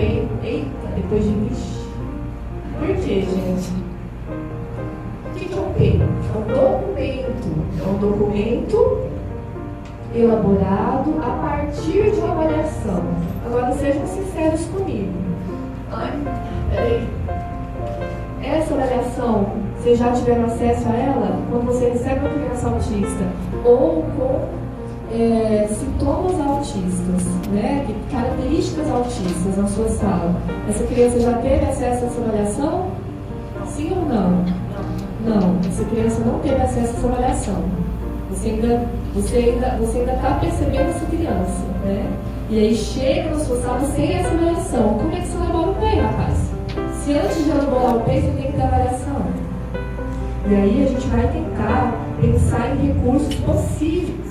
peito, eita, depois de investir. Por quê, gente? O que é um peito? É um documento. É um documento elaborado a partir de uma avaliação. Agora sejam sinceros comigo. Peraí. Essa avaliação, vocês já tiveram acesso a ela quando você recebe uma criança autista ou com sintomas autistas, né? Características autistas na sua sala. Essa criança já teve acesso a essa avaliação? Sim ou não? Não, essa criança não teve acesso a essa avaliação. Você ainda está percebendo essa criança, né? E aí chega na sua sala sem essa avaliação. Como é que você elabora o PEI, rapaz? Se antes de elaborar o PEI, você tem que ter avaliação. E aí a gente vai tentar pensar em recursos possíveis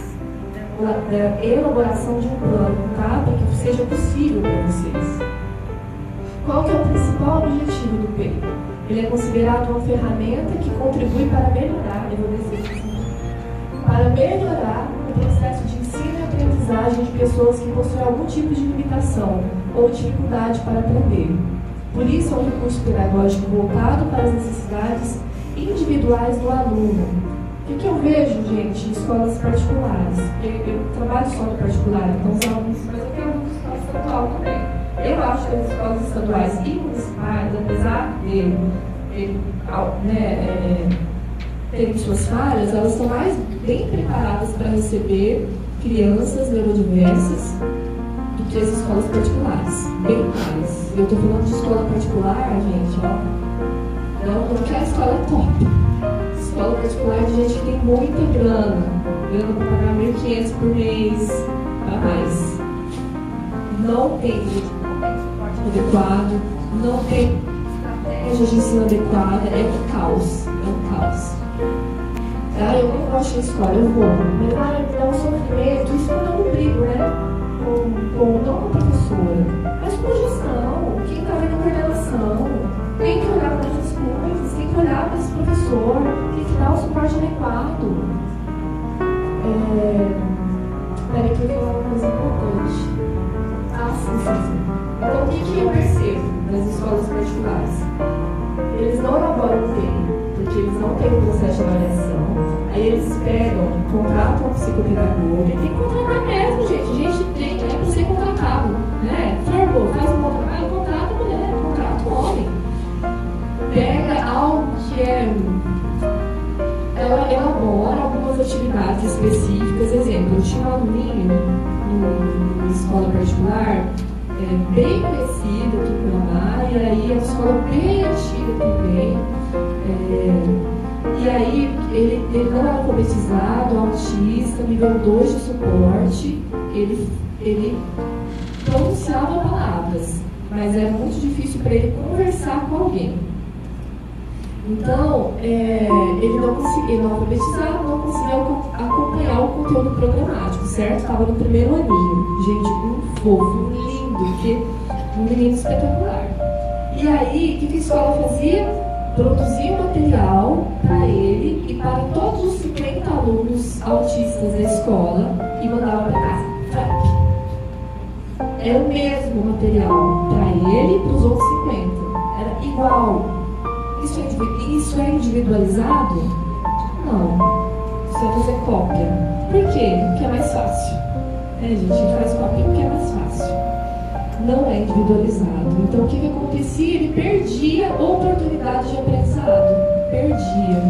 da elaboração de um plano, tá? Para que seja possível para vocês. Qual que é o principal objetivo do PEI? Ele é considerado uma ferramenta que contribui para melhorar, o processo de ensino e aprendizagem de pessoas que possuem algum tipo de limitação ou dificuldade para aprender. Por isso, é um recurso pedagógico voltado para as necessidades individuais do aluno. O que eu vejo, gente, em escolas particulares? Eu trabalho só no particular, então os alunos, mas eu tenho alunos de escola estadual também. Eu acho que as escolas estaduais e municipais, apesar de terem suas falhas, elas estão mais bem preparadas para receber crianças neurodiversas do que as escolas particulares. Bem mais. Eu estou falando de escola particular, gente, ó. Não que a escola é top. Escola particular é de gente que tem muita grana para pagar 1.500 por mês, para mais. Não tem suporte adequado, não tem estratégia de ensino adequada, é um caos. Eu não gosto de escola, eu vou. Mas me dá um sofrimento, isso quando eu não brigo, né? Não com a professora, mas com a gestão, quem está vendo a coordenação, tem que olhar para essas coisas, tem que olhar para esse professor, tem que dar o suporte adequado. Peraí que eu vou falar uma coisa importante. Sim. Então, o que eu percebo nas escolas particulares? Eles não elaboram o PEI, porque eles não têm o processo de avaliação. Aí eles contratam um psicopedagogo. Tem que contratar mesmo, gente. É para ser contratado, né? Formou, faz um bom trabalho, contrata a mulher, contrata o homem. Pega algo que ela elabora algumas atividades específicas. Exemplo, eu tinha um aluninho numa escola particular, bem conhecida aqui pela Mar, e aí é uma escola bem antiga também. E aí ele não era alfabetizado, autista, nível 2 de suporte, ele pronunciava palavras, mas era muito difícil para ele conversar com alguém. Então, ele não conseguia, não alfabetizado, não conseguia acompanhar o conteúdo programático, certo? Estava no primeiro aninho. Gente, um fofo, um lindo, um menino espetacular. E aí, o que a escola fazia? Produzia um material para ele e para todos os 50 alunos autistas da escola e mandava para casa. Era o mesmo material para ele e para os outros 50. Era igual. Isso é individualizado? Não. Isso é fazer cópia. Por quê? Porque é mais fácil. Gente, faz cópia porque é mais fácil. Não é individualizado. Então, o que acontecia? Ele perdia oportunidade de aprendizado. Perdia.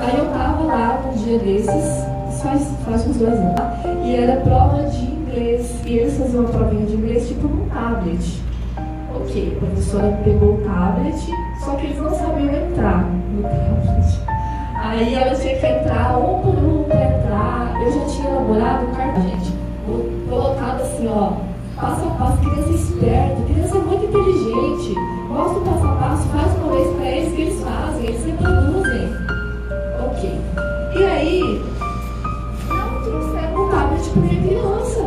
Aí eu estava lá um dia desses, faz uns 2 anos, e era prova de inglês. E eles faziam uma provinha de inglês tipo num tablet. Ok, a professora pegou o tablet, só que eles não sabiam entrar no tablet. Aí ela tinha que entrar um por um para entrar. Eu já tinha elaborado um cartão, gente, colocado assim, ó, passo a passo, criança esperta, criança muito inteligente. Mostra o passo a passo, faz uma vez para eles que eles fazem, eles reproduzem. Ok. E aí, não trouxeram um tablet para minha criança,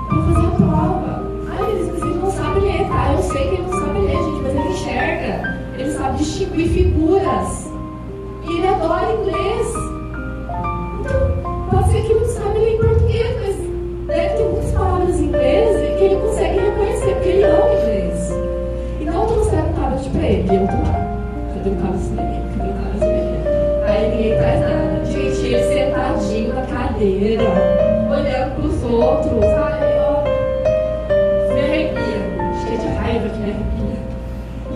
para fazer a prova. Mas ele não sabe ler, tá? Eu sei que ele não sabe ler, gente, mas ele enxerga. Ele sabe distinguir figuras. E ele adora inglês. Então, pode ser que ele não sabe ler em português, mas deve ter muitas palavras em inglês que ele consegue reconhecer, porque ele ama inglês. educado assim, aí ninguém faz nada. Gente, ele sentadinho na cadeira, olhando pros outros, sabe? Ó, me arrepia, cheio de raiva que me arrepia.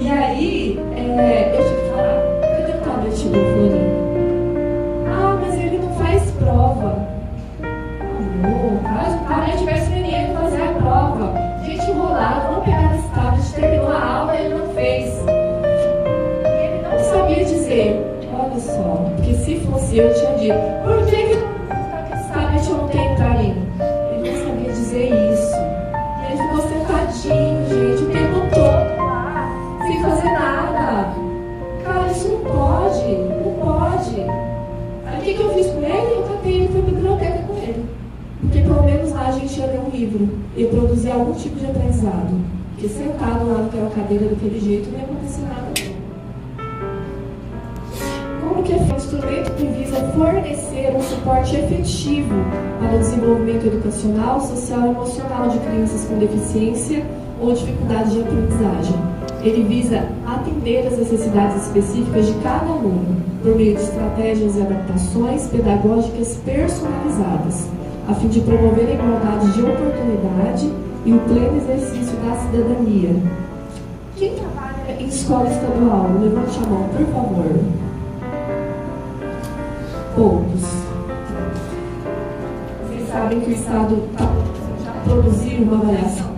E aí, eu tive que falar, cadê o tablet do Fulano? Ah, mas ele não faz prova. Amor, o tablet vai ser ele fazer a prova. Gente enrolada, não pegaram esse tablet, terminou a aula e ele não fez. E ele não sabia dizer, olha só, porque se fosse eu tinha dito, por que esse tablet eu não tenho carinho? Ele não sabia dizer isso. E ele ficou sentadinho, gente, o tempo todo lá, sem fazer nada. Cara, isso não pode, não pode. Aí o que eu fiz com ele? Eu catei ele, fui para a biblioteca com ele. Porque pelo menos lá a gente ia ler um livro e produzir algum tipo de aprendizado. Porque sentado lá naquela cadeira daquele jeito não ia acontecer nada. Como que é feito? Um instrumento que visa fornecer um suporte efetivo para o desenvolvimento educacional, social e emocional de crianças com deficiência ou dificuldade de aprendizagem. Ele visa atender às necessidades específicas de cada aluno, por meio de estratégias e adaptações pedagógicas personalizadas, a fim de promover a igualdade de oportunidade e o pleno exercício da cidadania. Quem trabalha em escola estadual? Levante a mão, por favor. Poucos. Vocês sabem que o Estado já produziu uma avaliação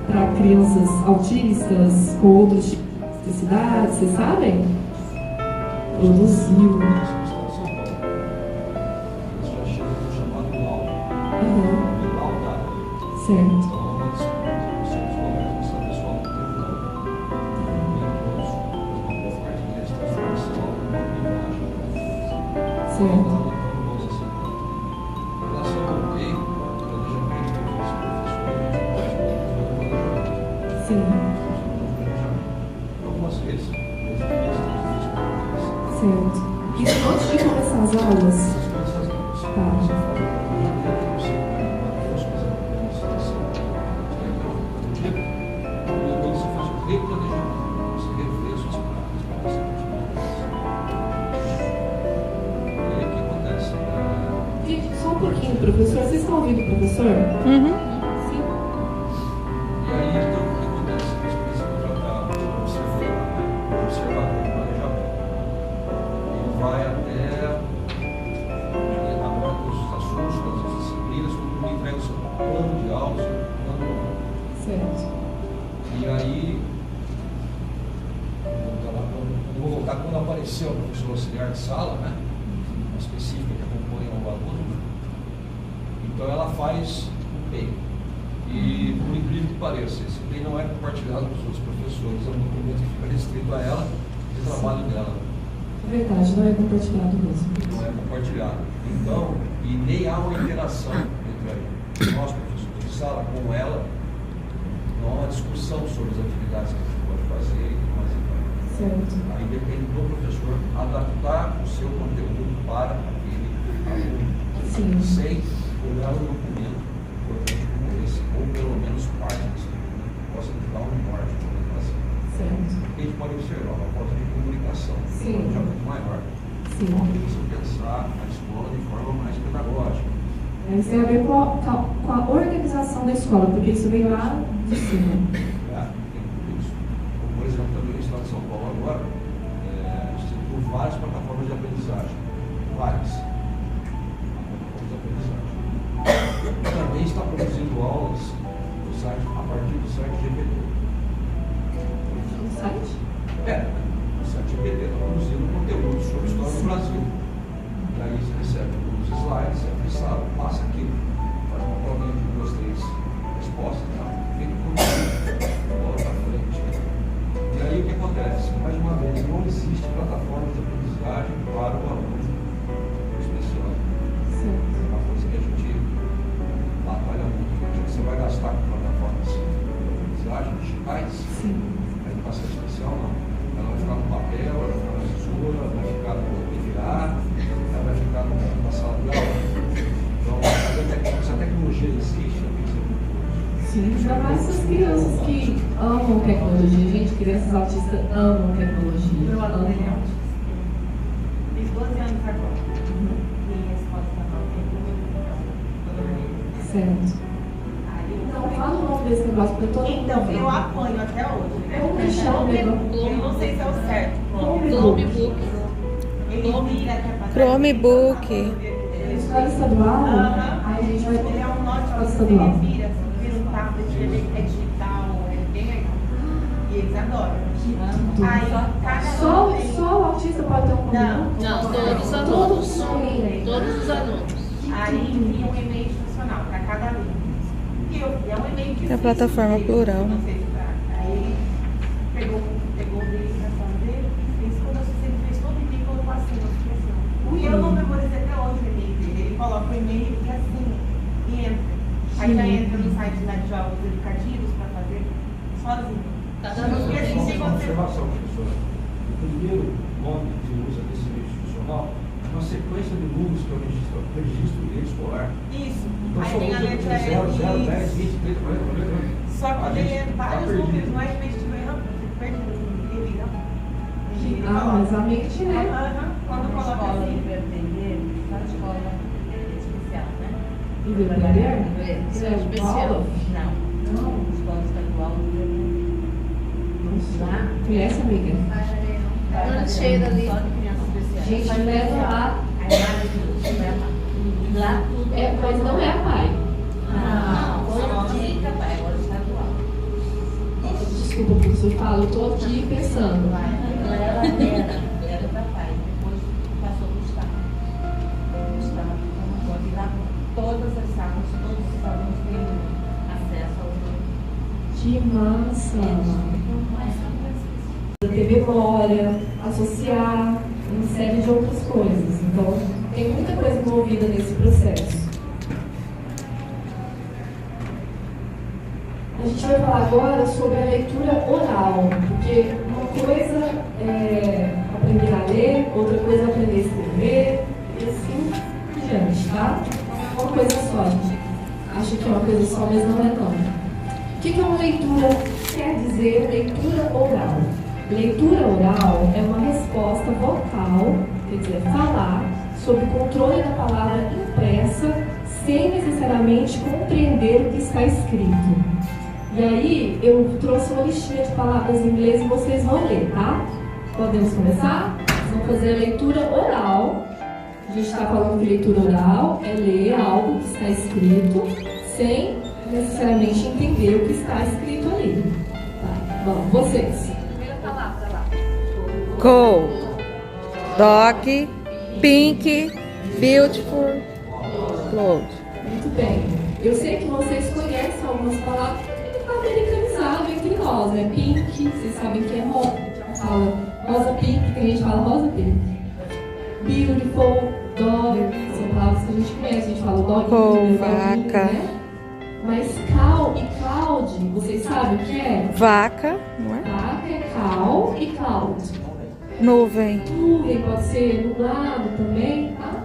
para crianças autistas com outros tipos de necessidades, vocês sabem? Produziu. Certo. Certo. Sim. Algumas vezes. Certo. Isso antes de começar as aulas? Tá. Professor, vocês estão ouvindo o professor? Uhum. Sim. E aí, então, o que acontece? Eles precisam tratar, observar o planejamento. Ele vai até a hora dos assuntos, das disciplinas, quando ele entrega o seu plano de aula, o seu plano. Certo. E aí, eu vou voltar quando apareceu o professor auxiliar de sala, né? Uma específica que acompanha o aluno. Então ela faz o PEI. E por incrível que pareça, esse PEI não é compartilhado com os outros professores, é um documento que fica restrito a ela e o trabalho dela. É verdade, não é compartilhado mesmo. Não é compartilhado. Então, e nem há uma interação entre nós, professores de sala, com ela, não há uma discussão sobre as atividades que a gente pode fazer e tudo mais. Certo. Aí depende do professor adaptar o seu conteúdo para aquele aluno. Sim. Sem olhar um documento importante como esse, ou pelo menos parte desse documento, que possa nos dar um norte de comunicação. Certo. A gente pode observar uma porta de comunicação, Sim. já muito maior. Sim. Onde você pensar a escola de forma mais pedagógica. Isso tem a ver com a organização da escola, porque isso vem lá de cima. Tem tudo isso. Como, por exemplo, também no estado de São Paulo agora, instituiu várias plataformas de aprendizagem. Várias. Também está produzindo aulas no site, a partir do site GPT. No site? O site GPT está produzindo conteúdo sobre a história do Brasil. E aí você recebe os slides, é frisado, passa aqui, faz uma provinha de 2, 3 respostas, tá? Feito por bola para frente. E aí o que acontece? Mais uma vez, não existe plataforma de aprendizagem para o aluno especial. Certo. É uma coisa que a gente batalha muito. Você vai gastar com plataformas de aprendizagem digitais? Sim. A educação especial não. Ela vai ficar no papel, ela vai ficar na tesoura, vai ficar no PVA, ela vai ficar na sala de aula. Então, se a tecnologia existe, ela tem que ser muito. Sim, ainda mais essas crianças que amam tecnologia, gente. Crianças autistas amam tecnologia. Meu aluno ele é Amam. autista. Fiz 12 anos agora. E a escola estadual tem Certo. Então, fala o nome desse negócio pra todo mundo. Então, eu apanho até hoje. Como que chama o negócio? Eu não sei se é o certo. Chromebook. Ele vira que é pra Chromebook. Escola estadual? Aham. Aí a gente vai Ele é um note, Escola ele estadual. vira um tablet, ele é digital, é bem legal. E eles adoram. Aí, cada Só, um tem- só o autista pode ter um computador? Não, todos os Todos alunos. têm. Todos os alunos. Aí envia um e-mail institucional para cada aluno. E é um e-mail que É a plataforma plural. Não sei se tá. Aí ele pegou a verificação dele, fez toda ele fez todo o e-mail, colocou assim, notificação. E eu não memorizei até hoje o e-mail dele. Ele coloca o e-mail e assim, e entra. Aí já entra no site lá de jogos educativos para fazer sozinho. Tá E dando assim, Só se uma você... observação, professora. O primeiro nome que usa desse meio institucional é uma sequência de números que é o registro de rede escolar. Isso. Então Aí só tem a usa letra 0, 0, 10, E. 20, 30, 40, 40. Só que A tem gente tá vários perdido. números, não é que estiver errando, você perde os números, ele não. Ele Ah, coloca. mas a mente, né? Aham, quando coloca escola assim. de aprender, na escola especial, né? E do aprender? Inglês. Isso é Especial. Não, Não. escola estadual lá. Conhece, amiga? Lancheira ali. Só de criança especial. Gente, leva lá. Aí lá tudo leva. Lá tudo. É, mas não é a pai. Não, foi dica, pai, agora estadual. Desculpa, professor, eu falo, eu tô aqui pensando. Ela era da pai, depois passou para o estado. O estado tomou conta e lá todas as salas, todos os alunos têm acesso ao Que massa! Ter memória, associar, uma série de outras coisas. Então, tem muita coisa envolvida nesse processo. A gente vai falar agora sobre a leitura oral, porque uma coisa é aprender a ler, outra coisa é aprender a escrever, e assim por diante, tá? Uma coisa só, gente. Acha que é uma coisa só, mas não é não. O que é uma leitura? Quer dizer leitura oral. Leitura oral é uma resposta vocal, quer dizer, falar, sob controle da palavra impressa, sem necessariamente compreender o que está escrito. E aí, eu trouxe uma listinha de palavras em inglês e vocês vão ler, tá? Podemos começar? Vocês vão fazer a leitura oral. A gente está falando que leitura oral é ler algo que está escrito sem necessariamente entender o que está escrito ali. Tá? Bom, vocês. Primeira palavra lá. Cold, dog, pink, beautiful, cloud. Muito bem. Eu sei que vocês conhecem algumas palavras que está americanizado entre nós, né? Pink, vocês sabem que é rosa. Fala rosa pink, que a gente fala rosa pink. Beautiful, dog, são palavras que a gente conhece, a gente fala dog, Vaca. né? Mas cow e cloud, vocês sabem o que é? Vaca, não é? Vaca é cow e cloud. Nuvem, Nuvem pode ser nublado também, tá?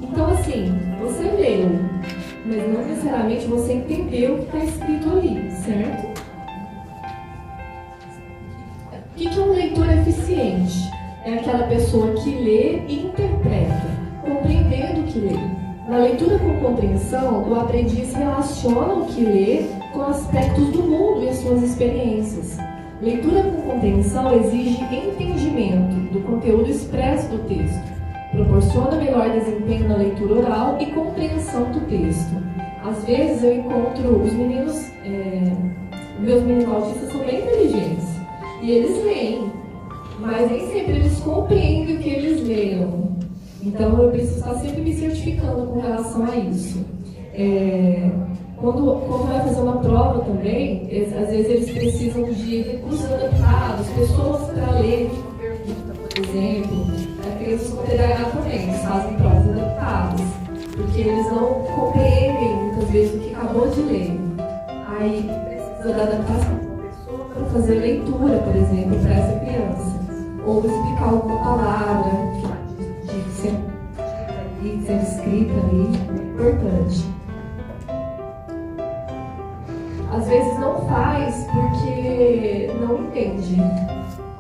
Então, assim, você leu, mas não necessariamente você entendeu o que está escrito ali, certo? O que é um leitor eficiente? É aquela pessoa que lê e interpreta, compreendendo o que lê. Na leitura com compreensão, o aprendiz relaciona o que lê com aspectos do mundo e as suas experiências. Leitura com compreensão exige entendimento do conteúdo expresso do texto, proporciona melhor desempenho na leitura oral e compreensão do texto. Às vezes eu encontro os meninos, meus meninos autistas são bem inteligentes e eles leem, mas nem sempre eles compreendem o que eles leram. Então eu preciso estar sempre me certificando com relação a isso. Quando vai fazer uma prova também, às vezes eles precisam de recursos adaptados, pessoas para ler, por exemplo, crianças com TDAH também, eles fazem provas adaptadas, porque eles não compreendem muitas vezes o que acabou de ler. Aí precisa da adaptação de uma pessoa para fazer leitura, por exemplo, para essa criança, ou explicar alguma palavra de sendo escrita ali, é importante. Às vezes não faz porque entende.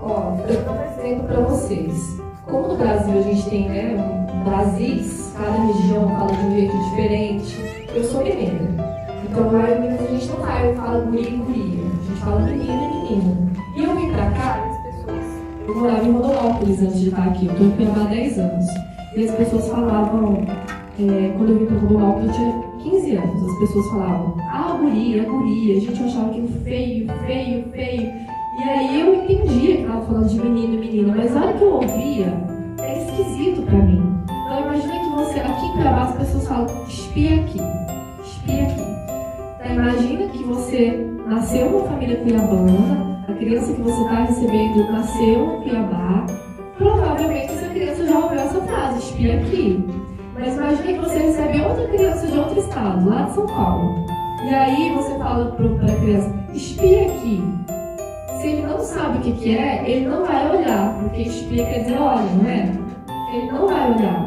Ó, eu vou dar um exemplo para vocês. Como no Brasil a gente tem, né, Brasis, cada região fala de um jeito diferente. Eu sou mineira. Então lá em Minas a gente não fala guria e guria. A gente fala menina e menina. E eu vim pra cá, eu morava em Rondonópolis antes de estar aqui. Eu tô em Cuiabá há 10 anos. E as pessoas falavam, quando eu vim pra Rondonópolis eu tinha 15 anos. As pessoas falavam, guria, guria. A gente achava aquilo feio, feio, feio. E aí eu entendia que ela falando de menino e menina, mas na hora que eu ouvia, é esquisito pra mim. Então imagina que você, aqui em Cuiabá as pessoas falam, espia aqui, espia aqui. Então imagina que você nasceu numa família cuiabana, a criança que você está recebendo nasceu em Cuiabá, provavelmente essa criança já ouviu essa frase, espia aqui. Mas imagina que você recebe outra criança de outro estado, lá de São Paulo. E aí você fala para a criança, espia aqui. Se ele não sabe o que é, ele não vai olhar, porque espia quer dizer olha, não é? Ele não vai olhar.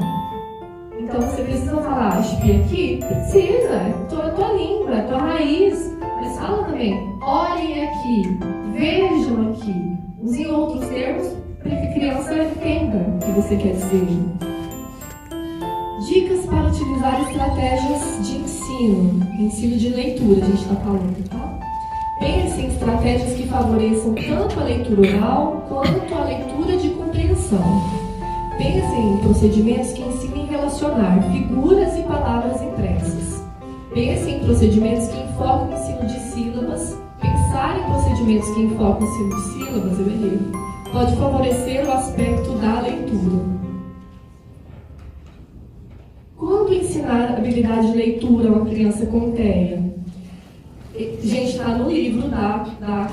Então você precisa falar, espia aqui? Precisa, é a tua língua, é a tua raiz. Mas fala também, olhem aqui, vejam aqui. Use outros termos para que a criança entenda o que você quer dizer. Dicas para utilizar estratégias de ensino de leitura, a gente está falando, tá? Pense em estratégias que favoreçam tanto a leitura oral quanto a leitura de compreensão. Pense em procedimentos que ensinem a relacionar figuras e palavras impressas. Pense em procedimentos que enfocam o ensino de sílabas. Pensar em procedimentos que enfocam o ensino de sílabas, pode favorecer o aspecto da leitura. Quando ensinar a habilidade de leitura a uma criança com TEA? Gente, está no livro da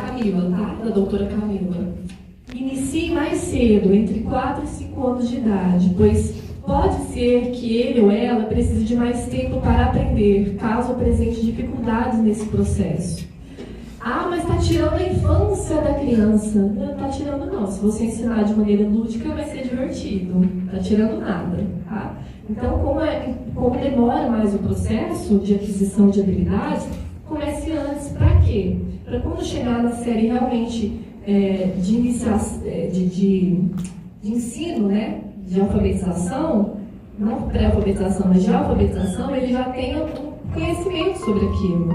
Camila, tá? Da doutora Camila. Inicie mais cedo, entre 4 e 5 anos de idade, pois pode ser que ele ou ela precise de mais tempo para aprender, caso apresente dificuldades nesse processo. Mas está tirando a infância da criança. Não está tirando não. Se você ensinar de maneira lúdica, vai ser divertido. Não está tirando nada, tá? Então, como demora mais o processo de aquisição de habilidades, comece antes. Para quê? Para quando chegar na série realmente de ensino, né? De alfabetização, não pré-alfabetização, mas de alfabetização, ele já tenha um conhecimento sobre aquilo.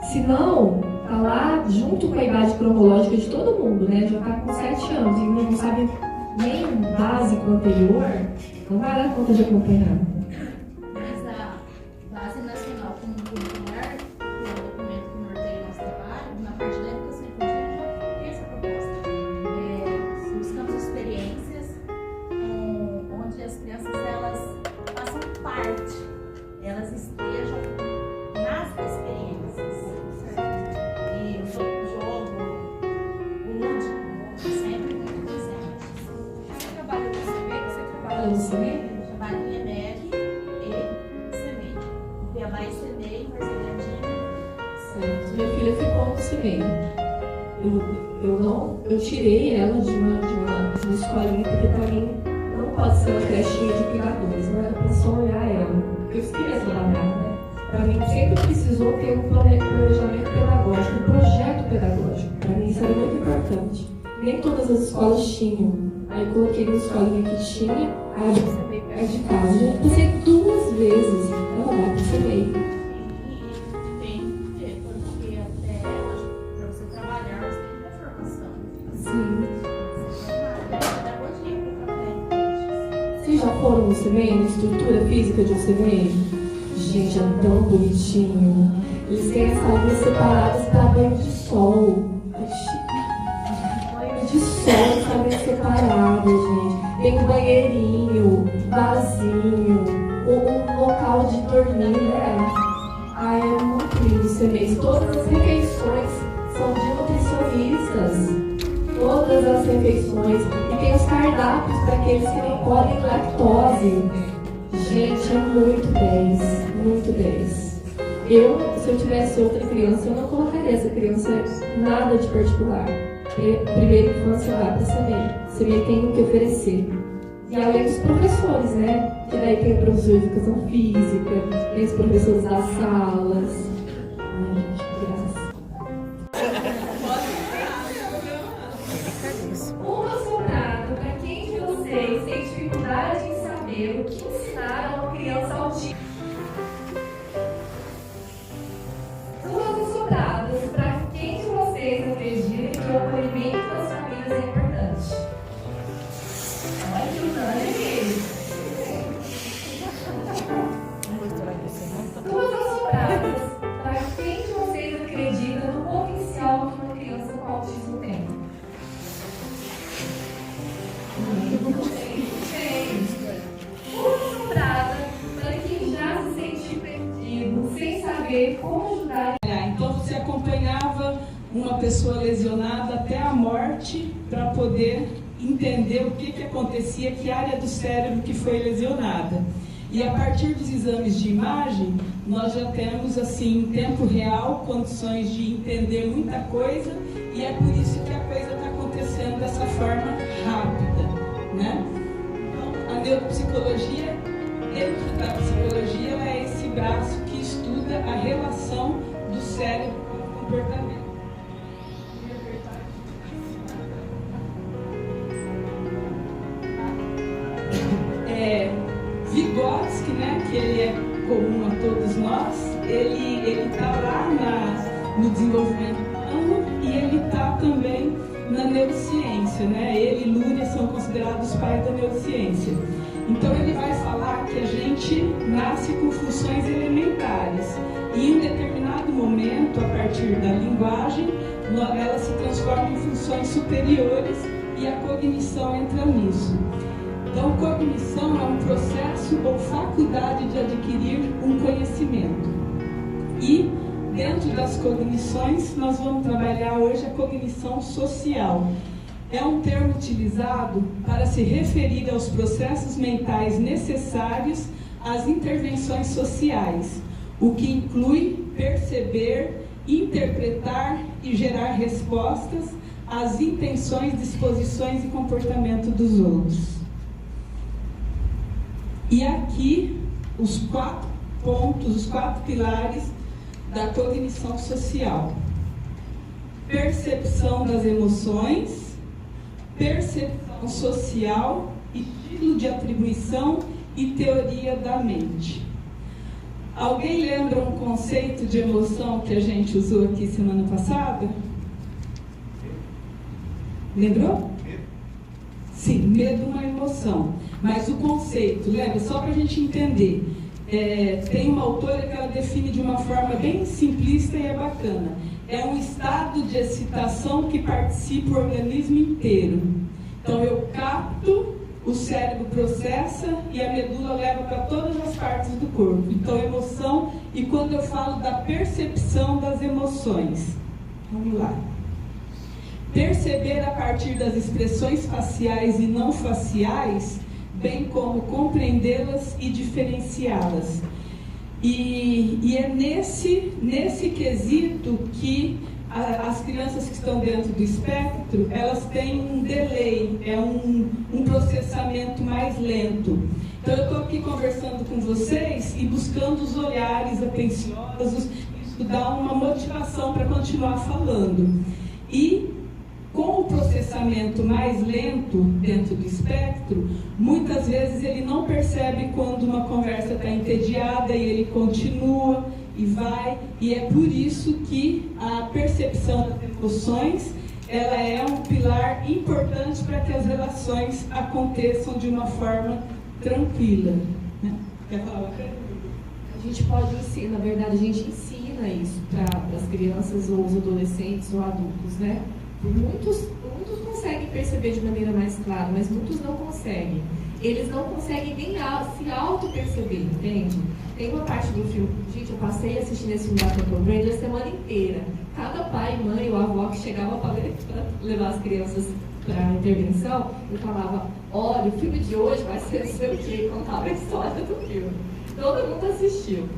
Se não, está lá junto com a idade cronológica de todo mundo, né? Já está com 7 anos e não sabe nem o básico anterior, não vai dar conta de acompanhar. Mas a Base Nacional Comum Curricular, que é o documento que norteia o nosso trabalho, na parte da educação infantil, tem essa proposta. Buscamos experiências onde as crianças elas façam parte, elas estejam nas experiências. E o jogo, o lúdico, sempre muito presente. Você trabalha no CB? Você trabalha no CB? Eu trabalho em EMEC e CB. Cuiabá e CB, Marcelinha. Certo. Minha filha ficou no CIMEI. Eu tirei ela de uma escolinha, porque para mim não pode ser uma crechinha de cuidadores, não era para só olhar ela. Eu queria trabalhar, né? Para mim sempre precisou ter um planejamento pedagógico, um projeto pedagógico. Para mim isso era muito importante. Nem todas as escolas tinham. Aí eu coloquei uma escolinha que tinha, aí eu recebi perto de casa. Eu passei 2 vezes. Ela vai para o CIMEI. Tem porque até para você trabalhar, você tem que ter formação. Sim. Pedagogia para Vocês já foram no CIMEI, na estrutura física de um CIMEI? Gente, é tão bonitinho. Eles têm as salinhas separadas para banho de sol. Banho de sol, salinha separada, gente. Tem um banheirinho, vasinho, um local de dormir, né? É muito lindo esse mês. Todas as refeições são de nutricionistas. Todas as refeições. E tem os cardápios para aqueles que não podem lactose. Gente, é muito 10. Muito 10. Se eu tivesse outra criança, eu não colocaria essa criança nada de particular. Primeira infância vai para a CIMEI. CIMEI tem o que oferecer. E além dos professores, né? Que daí tem o professor de educação física, tem os professores das salas. Ai, gente, que graça. Isso. Uma sobrada para quem de vocês tem dificuldade em saber o que ensinar a uma criança autista. Duas sobradas para quem de vocês acredita que o acolhimento das famílias é importante. Olha que unânime. Duas sobradas para quem de vocês acredita no potencial que uma criança com autismo tem. Uma sobrada para quem já se sentiu perdido, sem saber como ajudar. Então você acompanhava uma pessoa lesionada até a morte para poder entender o que acontecia, que área do cérebro que foi lesionada. E a partir dos exames de imagem, nós já temos, assim, em tempo real, condições de entender muita coisa, e é por isso que a coisa está acontecendo dessa forma rápida, né? Então, a neuropsicologia, dentro da psicologia, ela é esse braço que estuda a relação do cérebro com o comportamento. Vygotsky, né, que ele é comum a todos nós, ele está lá no desenvolvimento humano e ele está também na neurociência, né? Ele e Luria são considerados os pais da neurociência. Então ele vai falar que a gente nasce com funções elementares e em um determinado momento, a partir da linguagem, ela se transforma em funções superiores e a cognição entra nisso. Então, cognição é um processo ou faculdade de adquirir um conhecimento. E, dentro das cognições, nós vamos trabalhar hoje a cognição social. É um termo utilizado para se referir aos processos mentais necessários às intervenções sociais, o que inclui perceber, interpretar e gerar respostas às intenções, disposições e comportamento dos outros. E aqui, os 4 pontos, os 4 pilares da cognição social. Percepção das emoções, percepção social, estilo de atribuição e teoria da mente. Alguém lembra um conceito de emoção que a gente usou aqui semana passada? Lembrou? Sim, medo é uma emoção. Mas o conceito, lembra, só para a gente entender, tem uma autora que ela define de uma forma bem simplista e é bacana. É um estado de excitação que participa o organismo inteiro. Então eu capto, o cérebro processa e a medula leva para todas as partes do corpo. Então emoção, e quando eu falo da percepção das emoções, vamos lá. Perceber a partir das expressões faciais e não faciais, bem como compreendê-las e diferenciá-las. E é nesse quesito que as crianças que estão dentro do espectro, elas têm um delay, é um processamento mais lento. Então eu estou aqui conversando com vocês e buscando os olhares atenciosos, isso dá uma motivação para continuar falando. E com o processamento mais lento dentro do espectro, muitas vezes ele não percebe quando uma conversa está entediada e ele continua e vai, e é por isso que a percepção das emoções, ela é um pilar importante para que as relações aconteçam de uma forma tranquila. Né? Quer falar uma coisa? A gente pode ensinar, na verdade, a gente ensina isso para as crianças ou os adolescentes ou adultos, né? Muitos conseguem perceber de maneira mais clara, mas muitos não conseguem. Eles não conseguem nem se auto-perceber, entende? Tem uma parte do filme, gente, eu passei assistindo esse filme da Purple Brand a semana inteira. Cada pai, mãe ou avó que chegava para levar as crianças para a intervenção, eu falava, olha, o filme de hoje vai ser não sei o quê, contava a história do filme. Todo mundo assistiu.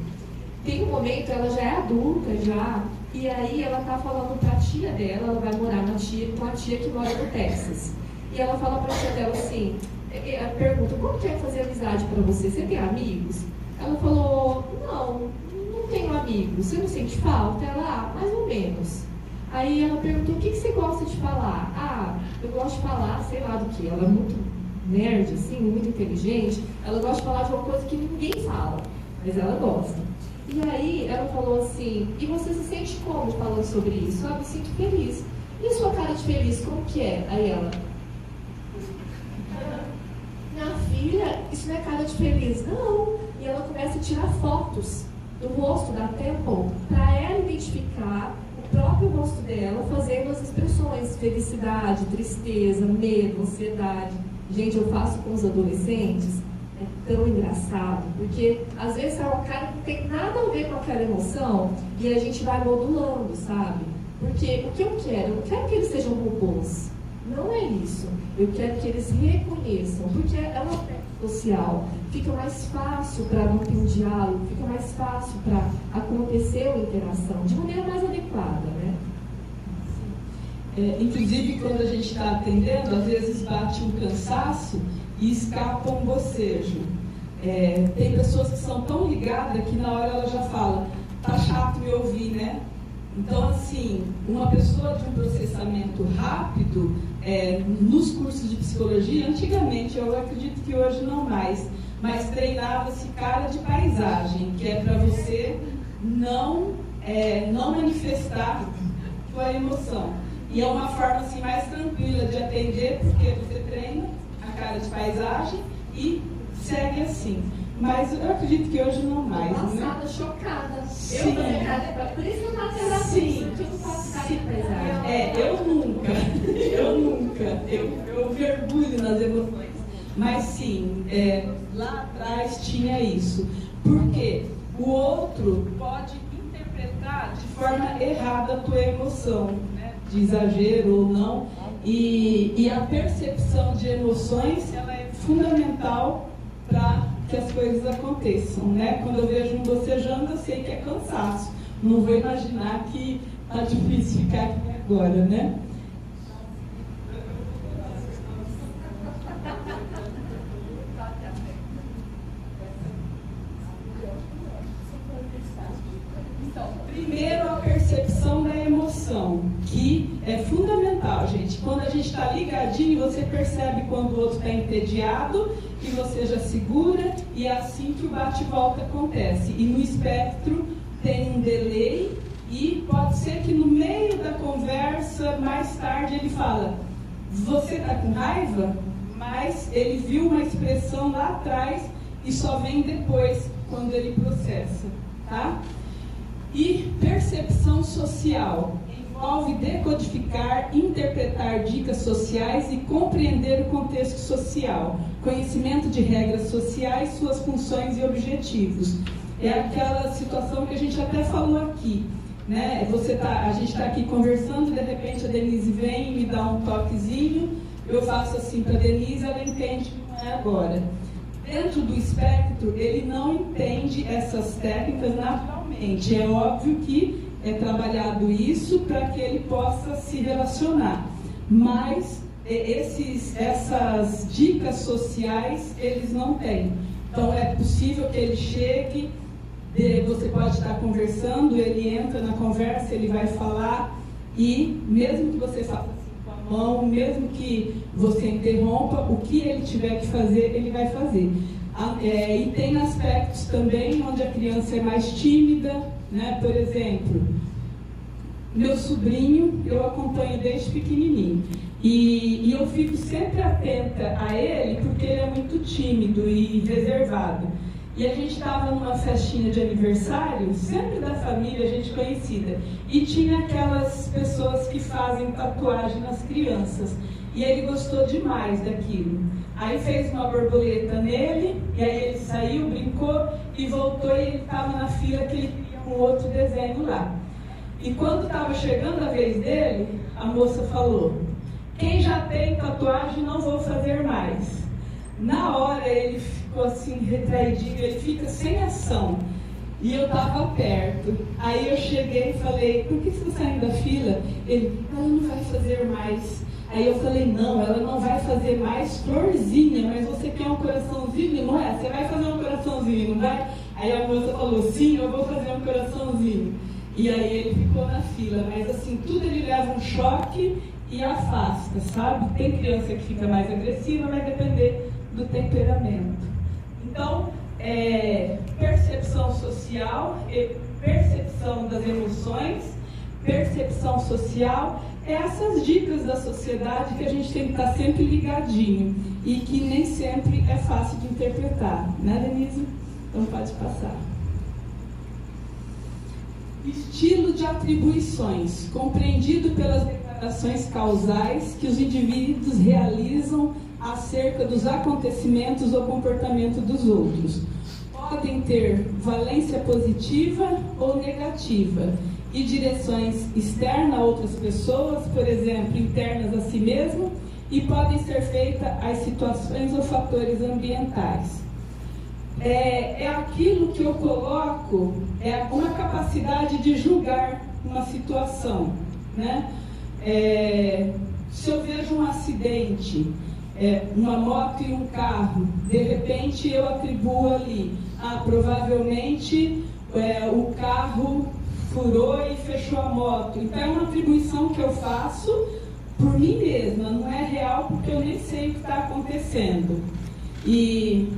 Tem um momento, ela já é adulta, já, e aí ela tá falando pra tia dela, ela vai morar com a tia que mora no Texas. E ela fala pra tia dela assim, pergunta, como que é fazer amizade pra você? Você tem amigos? Ela falou, não tenho amigos. Você não sente falta? Ela, mais ou menos. Aí ela perguntou, o que você gosta de falar? Eu gosta de falar, sei lá do que, ela é muito nerd, assim, muito inteligente, ela gosta de falar de uma coisa que ninguém fala, mas ela gosta. E aí ela falou assim, e você se sente como falando sobre isso? Eu me sinto feliz. E a sua cara de feliz, como que é? Aí ela, minha filha, isso não é cara de feliz, não. E ela começa a tirar fotos do rosto da Temple para ela identificar o próprio rosto dela, fazendo as expressões, felicidade, tristeza, medo, ansiedade. Gente, eu faço com os adolescentes, é tão engraçado, porque às vezes é uma cara que não tem nada a ver com aquela emoção e a gente vai modulando, sabe? Porque o que eu quero? Eu não quero que eles sejam robôs. Não é isso. Eu quero que eles reconheçam, porque é um aspecto social. Fica mais fácil para não ter um diálogo, fica mais fácil para acontecer uma interação de maneira mais adequada, né? Inclusive, quando a gente está atendendo, às vezes bate um cansaço e escapa um bocejo. Tem pessoas que são tão ligadas que na hora ela já fala, tá chato me ouvir, né? Então, assim, uma pessoa de um processamento rápido, nos cursos de psicologia, antigamente, eu acredito que hoje não mais, mas treinava-se cara de paisagem, que é para você não manifestar sua emoção. E é uma forma assim, mais tranquila de atender, porque você treina a cara de paisagem e segue assim. Mas eu acredito que hoje não mais. Passada, né? Chocada. Sim. Eu falei, cara, por isso que eu não terapia, Sim. porque eu não faço cara de paisagem. Eu nunca. Eu mergulho nas emoções. Mas sim, lá atrás tinha isso. Porque o outro pode interpretar de forma errada a tua emoção, né? De exagero ou não. E a percepção de emoções, ela é fundamental para que as coisas aconteçam, né? Quando eu vejo um bocejando, eu sei que é cansaço. Não vou imaginar que tá difícil ficar aqui agora, né? Então, primeiro a percepção da emoção, que é fundamental, gente. Quando a gente está ligadinho, você percebe quando o outro está entediado, que você já segura, e é assim que o bate-volta acontece. E no espectro tem um delay, e pode ser que no meio da conversa, mais tarde, ele fala, você está com raiva? Mas ele viu uma expressão lá atrás e só vem depois, quando ele processa, tá? E percepção social envolve decodificar, interpretar dicas sociais e compreender o contexto social, conhecimento de regras sociais, suas funções e objetivos. É aquela situação que a gente até falou aqui, né? A gente está aqui conversando, de repente a Denise vem e me dá um toquezinho, eu faço assim para a Denise, ela entende que não é agora. Dentro do espectro, ele não entende essas técnicas naturalmente. É óbvio que é trabalhado isso para que ele possa se relacionar. Mas essas dicas sociais, eles não têm. Então, é possível que ele chegue, você pode estar conversando, ele entra na conversa, ele vai falar, e mesmo que você faça mão, mesmo que você interrompa, o que ele tiver que fazer, ele vai fazer. E tem aspectos também onde a criança é mais tímida, né? Por exemplo, meu sobrinho, eu acompanho desde pequenininho, e eu fico sempre atenta a ele, porque ele é muito tímido e reservado. E a gente estava numa festinha de aniversário, sempre da família, gente conhecida, e tinha aquelas pessoas que fazem tatuagem nas crianças, e ele gostou demais daquilo. Aí fez uma borboleta nele, e aí ele saiu, brincou, e voltou, e ele estava na fila que ele queria um outro desenho lá. E quando estava chegando a vez dele, a moça falou, quem já tem tatuagem não vou fazer mais. Na hora ele ficou assim retraidinho, ele fica sem ação. E eu estava perto. Aí eu cheguei e falei, por que você está saindo da fila? Ele, ela não vai fazer mais. Aí eu falei, não, ela não vai fazer mais florzinha, mas você quer um coraçãozinho, não é? Você vai fazer um coraçãozinho, não vai? Aí a moça falou, sim, eu vou fazer um coraçãozinho. E aí ele ficou na fila, mas assim, tudo ele leva um choque e afasta, sabe? Tem criança que fica mais agressiva, vai depender do temperamento. Então, percepção social, percepção das emoções, percepção social, essas dicas da sociedade que a gente tem que estar sempre ligadinho e que nem sempre é fácil de interpretar, né, Denise? Então pode passar. Estilo de atribuições, compreendido pelas declarações causais que os indivíduos realizam acerca dos acontecimentos ou comportamento dos outros. Podem ter valência positiva ou negativa e direções externas a outras pessoas, por exemplo, internas a si mesmo, e podem ser feitas às situações ou fatores ambientais. É aquilo que eu coloco, é uma capacidade de julgar uma situação, né? Se eu vejo um acidente, uma moto e um carro, de repente eu atribuo ali, provavelmente o carro furou e fechou a moto. Então é uma atribuição que eu faço por mim mesma, não é real porque eu nem sei o que está acontecendo. E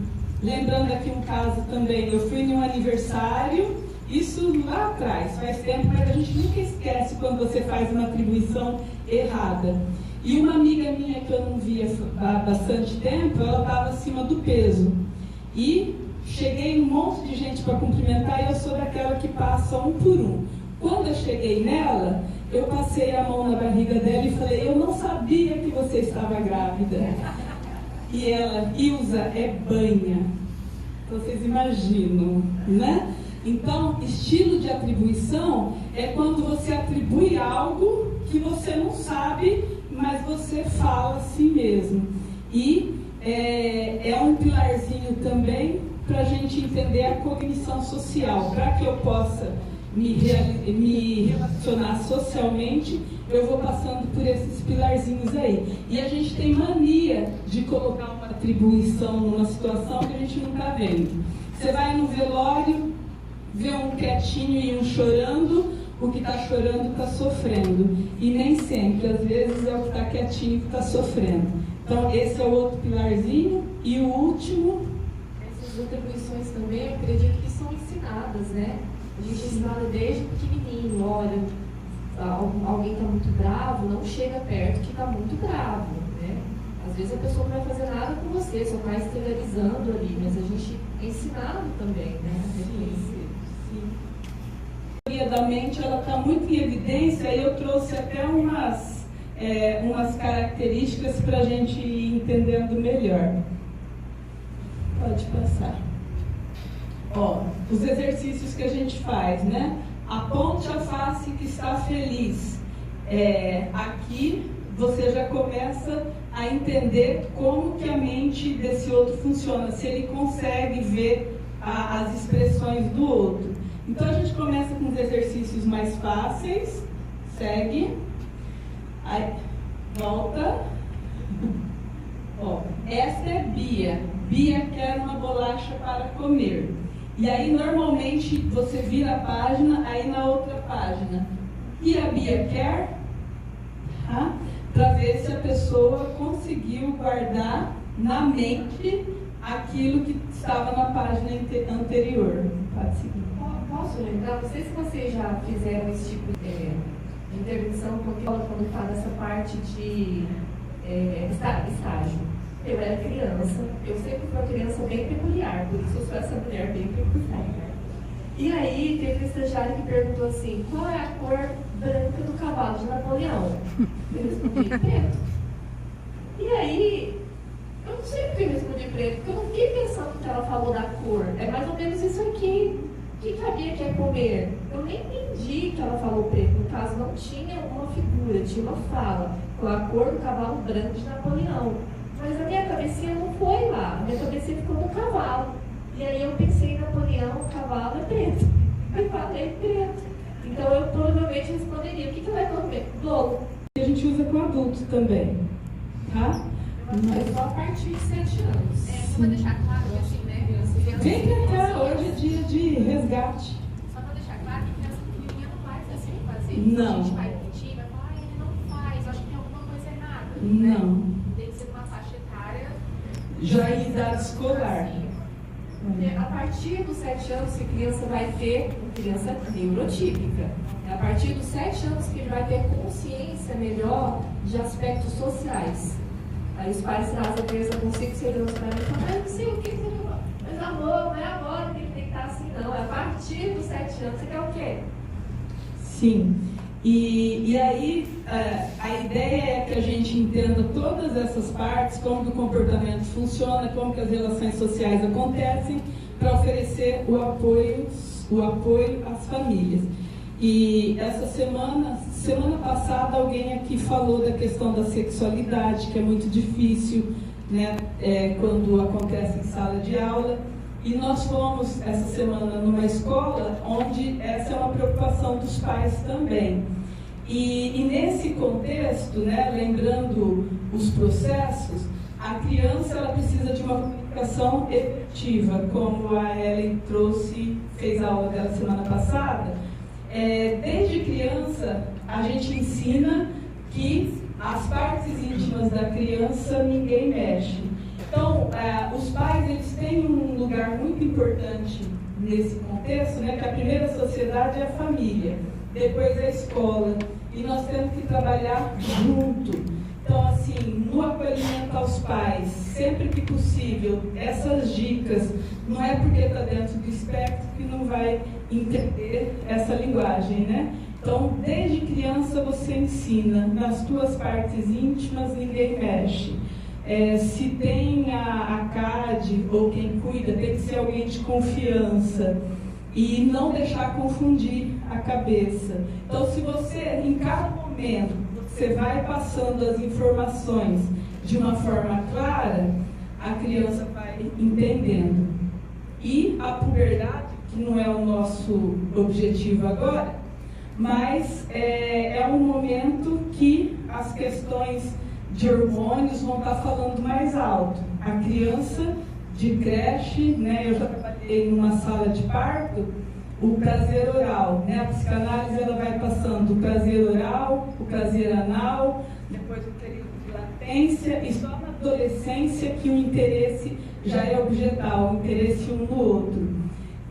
lembrando aqui um caso também, eu fui num aniversário, isso lá atrás, faz tempo, mas a gente nunca esquece quando você faz uma atribuição errada. E uma amiga minha que eu não via há bastante tempo, ela estava acima do peso. E cheguei um monte de gente para cumprimentar e eu sou daquela que passa um por um. Quando eu cheguei nela, eu passei a mão na barriga dela e falei, eu não sabia que você estava grávida. E ela, Ilza, é banha. Então, vocês imaginam, né? Então, estilo de atribuição é quando você atribui algo que você não sabe, mas você fala a si mesmo. E é um pilarzinho também para a gente entender a cognição social. Para que eu possa me relacionar socialmente, eu vou passando por esses pilarzinhos aí. E a gente tem mania de colocar uma atribuição numa situação que a gente não está vendo. Você vai no velório, vê um quietinho e um chorando, o que está chorando está sofrendo. E nem sempre, às vezes é o que está quietinho que está sofrendo. Então esse é o outro pilarzinho. E o último... Essas atribuições também, eu acredito que são ensinadas, né? A gente ensina desde pequenininho, olha, alguém está muito bravo, não chega perto que está muito bravo, né? Às vezes a pessoa não vai fazer nada com você, só está exteriorizando ali, mas a gente é ensinado também, né? A da mente, ela está muito em evidência e eu trouxe até umas características para a gente ir entendendo melhor. Pode passar. Ó, os exercícios que a gente faz, né? Aponte a face que está feliz. Aqui você já começa a entender como que a mente desse outro funciona, se ele consegue ver as expressões do outro. Então a gente começa com os exercícios mais fáceis. Segue. Aí, volta. Ó, essa é Bia. Bia quer uma bolacha para comer. E aí normalmente você vira a página, aí na outra página. E a Bia quer? Para ver se a pessoa conseguiu guardar na mente aquilo que estava na página anterior. Pode seguir. Posso lembrar? Não sei se vocês já fizeram esse tipo de intervenção, porque quando fala dessa parte de estágio. Eu era criança, eu sempre fui uma criança bem peculiar, por isso eu sou essa mulher bem peculiar. E aí teve um estagiário que perguntou assim, qual é a cor branca do cavalo de Napoleão? Eu respondi, preto. E aí, eu não sei porque eu respondi preto, porque eu não fiquei pensando que ela falou da cor. É mais ou menos isso aqui. O que a Bia quer comer? Eu nem entendi que ela falou preto. No caso, não tinha uma figura, tinha uma fala com a cor do cavalo branco de Napoleão. Mas a minha cabecinha não foi lá, a minha cabecinha ficou no cavalo. E aí eu pensei em Napoleão, o cavalo é preto. Eu falei preto. Então eu provavelmente responderia, o que vai comer? Bolo. A gente usa com adultos também, tá? Mas só a partir de 7 anos. Só para deixar claro que assim, né? Vem pra cá, hoje é dia de resgate. Só para deixar claro que criança pequenininha não faz assim, fazer. Não. A gente vai repetir, vai falar, ele não faz, acho que tem alguma coisa Não. Tem que ser uma faixa etária. Já em idade escolar. A partir dos 7 anos que a criança vai ter, criança neurotípica. É a partir dos 7 anos que ele vai ter consciência melhor de aspectos sociais. Aí os pais trazem a criança com 5, 6 anos para mim e falam, mas não sei o que você vai. Mas amor, não é agora que ele tem que estar assim, não. É a partir dos 7 anos. Você quer o quê? Sim. E aí, a ideia é que a gente entenda todas essas partes, como que o comportamento funciona, como que as relações sociais acontecem, para oferecer o apoio às famílias. E essa semana passada, alguém aqui falou da questão da sexualidade, que é muito difícil, né, quando acontece em sala de aula. E nós fomos essa semana numa escola onde essa é uma preocupação dos pais também. E nesse contexto, né, lembrando os processos, a criança ela precisa de uma comunicação efetiva, como a Ellen fez a aula dela semana passada. Desde criança, a gente ensina que as partes íntimas da criança ninguém mexe. Então, os pais eles têm um lugar muito importante nesse contexto, né, que a primeira sociedade é a família, depois a escola, e nós temos que trabalhar junto. Então, assim, no acolhimento aos pais, sempre que possível, essas dicas, não é porque está dentro do espectro que não vai entender essa linguagem, né? Então, desde criança você ensina, nas tuas partes íntimas ninguém mexe. Se tem a CAD ou quem cuida, tem que ser alguém de confiança e não deixar confundir a cabeça. Então, se você, em cada momento, você vai passando as informações de uma forma clara, a criança vai entendendo. E a puberdade, que não é o nosso objetivo agora, mas é um momento que as questões de hormônios vão estar falando mais alto. A criança de creche, né, eu já trabalhei numa sala de parto, o prazer oral, né, a psicanálise ela vai passando o prazer oral, o prazer anal, depois o período de latência, e só na adolescência que o interesse já é objetal, o interesse um no outro.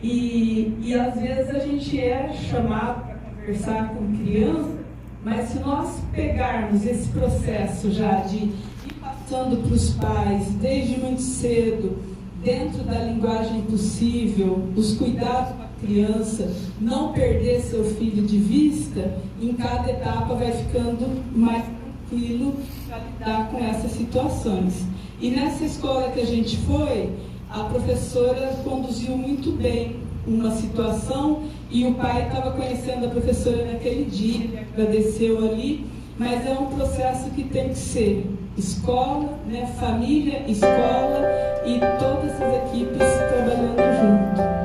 E às vezes a gente é chamado para conversar com criança, mas se nós pegarmos esse processo já de ir passando para os pais, desde muito cedo, dentro da linguagem possível, os cuidados com a criança, não perder seu filho de vista, em cada etapa vai ficando mais tranquilo para lidar com essas situações. E nessa escola que a gente foi, a professora conduziu muito bem uma situação e o pai estava conhecendo a professora naquele dia, ele agradeceu ali, mas é um processo que tem que ser escola, né, família, escola e todas as equipes trabalhando junto.